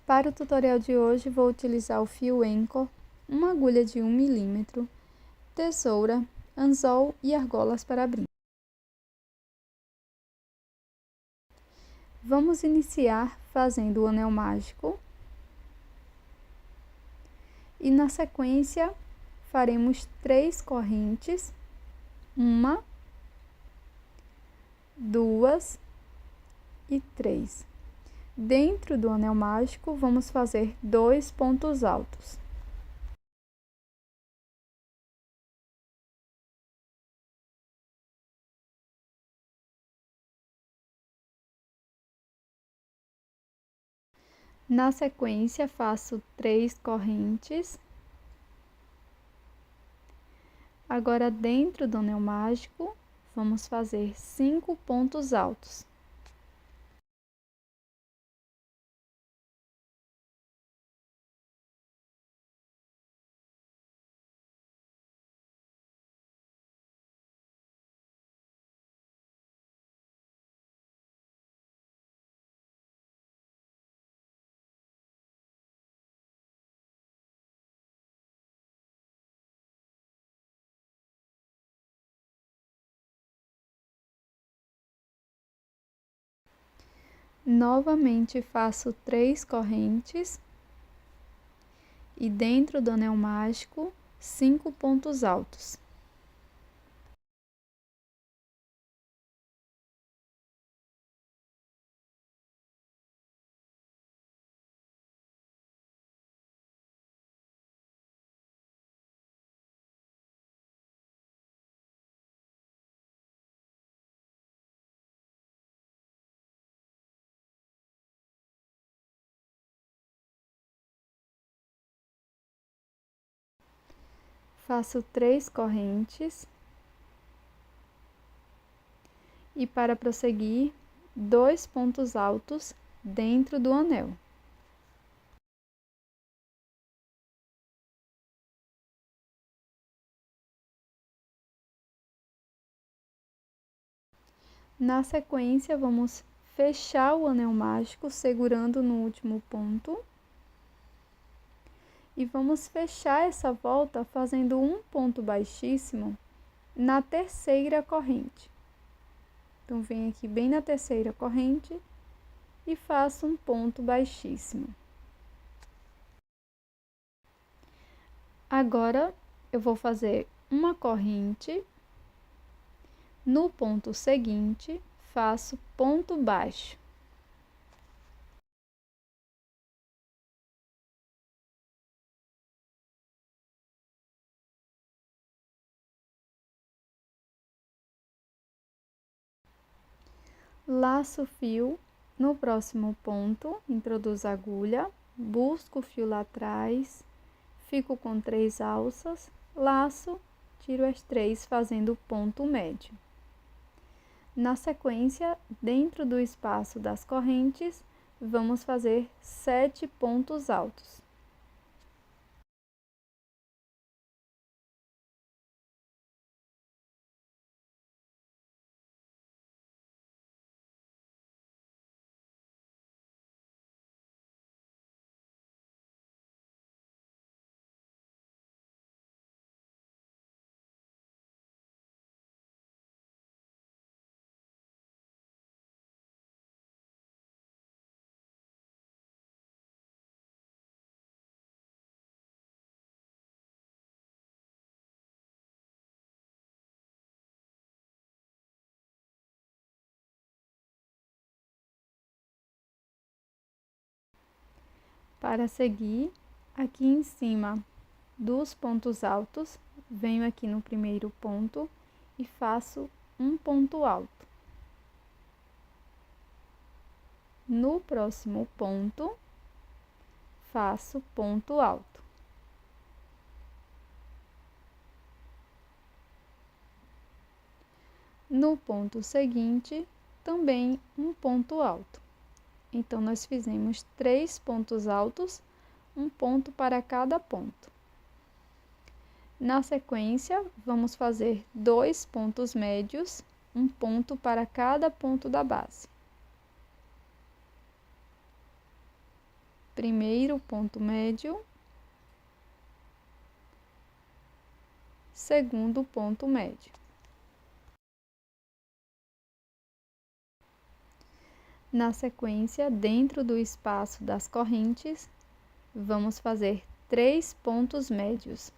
Para o tutorial de hoje, vou utilizar o fio Anchor, uma agulha de 1 mm, tesoura, anzol e argolas para brinco. Vamos iniciar fazendo o anel mágico e na sequência faremos 3 correntes, 1, 2 e 3. Dentro do anel mágico, vamos fazer 2 pontos altos. Na sequência, faço 3 correntes. Agora, dentro do anel mágico, vamos fazer 5 pontos altos. Novamente faço 3 correntes e dentro do anel mágico 5 pontos altos. Faço 3 correntes e para prosseguir, 2 pontos altos dentro do anel. Na sequência, vamos fechar o anel mágico segurando no último ponto. E vamos fechar essa volta fazendo um ponto baixíssimo na terceira corrente. Então, venho aqui bem na terceira corrente e faço um ponto baixíssimo. Agora, eu vou fazer uma corrente. No ponto seguinte, faço ponto baixo. Laço o fio no próximo ponto, introduzo a agulha, busco o fio lá atrás, fico com 3 alças, laço, tiro as 3 fazendo ponto médio. Na sequência, dentro do espaço das correntes, vamos fazer 7 pontos altos. Para seguir, aqui em cima dos pontos altos, venho aqui no primeiro ponto e faço um ponto alto. No próximo ponto, faço ponto alto. No ponto seguinte, também um ponto alto. Então, nós fizemos 3 pontos altos, um ponto para cada ponto. Na sequência, vamos fazer 2 pontos médios, um ponto para cada ponto da base. primeiro ponto médio, segundo ponto médio. Na sequência, dentro do espaço das correntes, vamos fazer 3 pontos médios.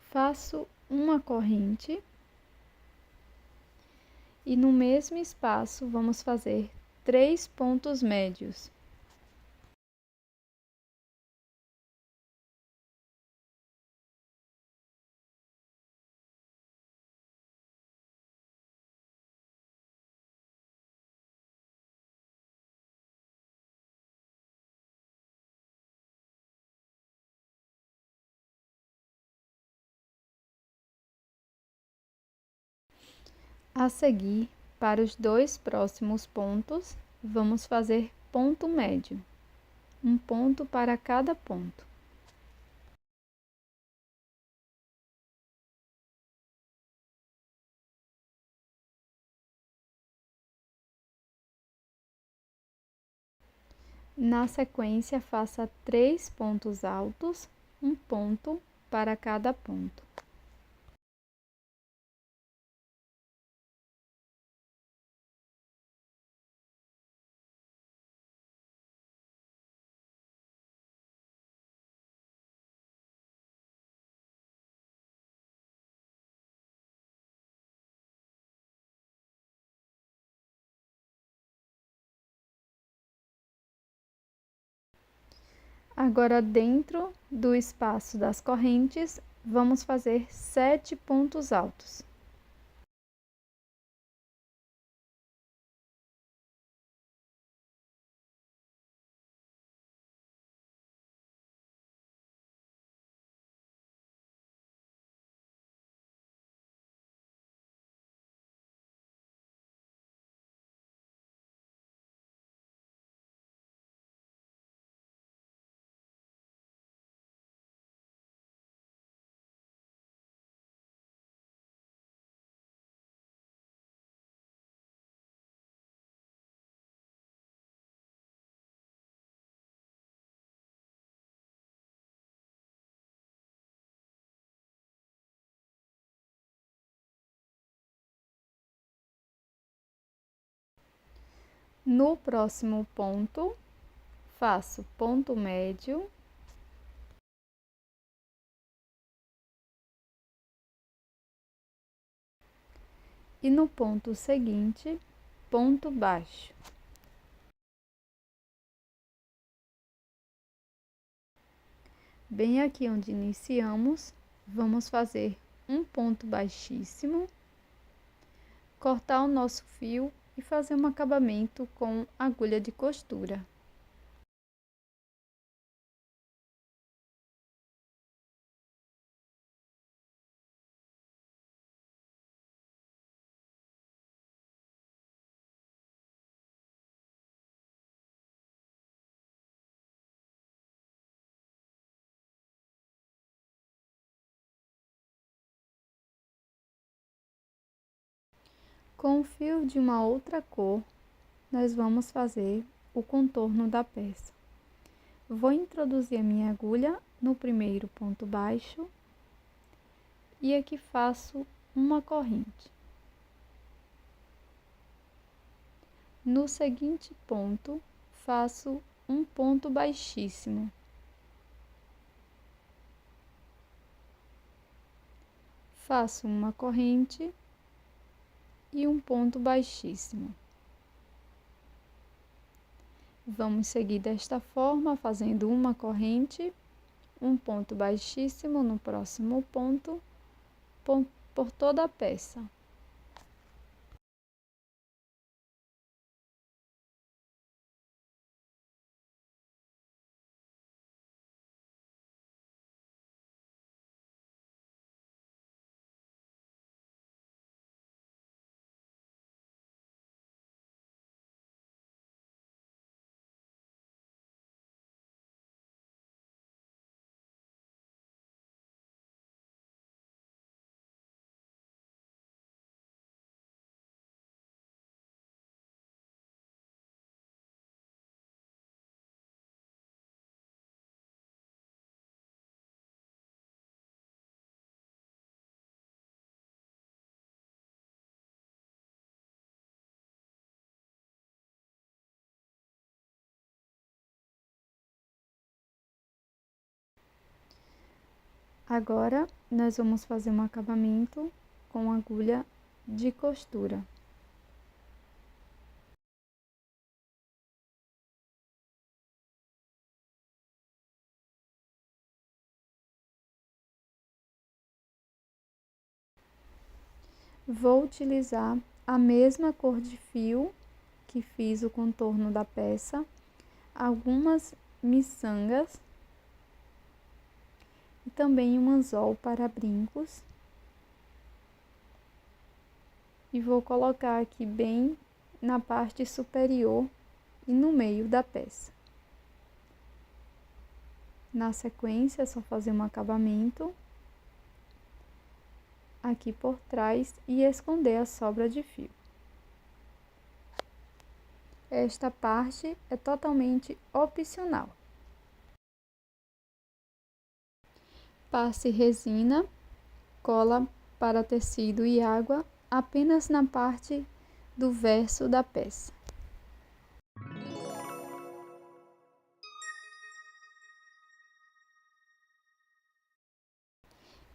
Faço uma corrente e no mesmo espaço vamos fazer 3 pontos médios. A seguir, para os 2 próximos pontos, vamos fazer ponto médio, um ponto para cada ponto. Na sequência, faça 3 pontos altos, um ponto para cada ponto. Agora, dentro do espaço das correntes, vamos fazer 7 pontos altos. No próximo ponto, faço ponto médio, e no ponto seguinte, ponto baixo. Bem aqui onde iniciamos, vamos fazer um ponto baixíssimo, cortar o nosso fio e fazer um acabamento com agulha de costura. Com o fio de uma outra cor, nós vamos fazer o contorno da peça. Vou introduzir a minha agulha no primeiro ponto baixo e aqui faço uma corrente. No seguinte ponto, faço um ponto baixíssimo. Faço uma corrente e um ponto baixíssimo. Vamos seguir desta forma, fazendo uma corrente, um ponto baixíssimo no próximo ponto, por toda a peça. Agora, nós vamos fazer um acabamento com agulha de costura. Vou utilizar a mesma cor de fio que fiz o contorno da peça, algumas miçangas e também um anzol para brincos. E vou colocar aqui bem na parte superior e no meio da peça. Na sequência, é só fazer um acabamento aqui por trás e esconder a sobra de fio. Esta parte é totalmente opcional. Passe resina, cola para tecido e água apenas na parte do verso da peça.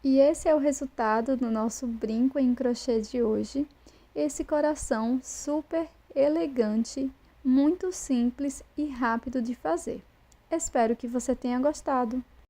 E esse é o resultado do nosso brinco em crochê de hoje. Esse coração super elegante, muito simples e rápido de fazer. Espero que você tenha gostado.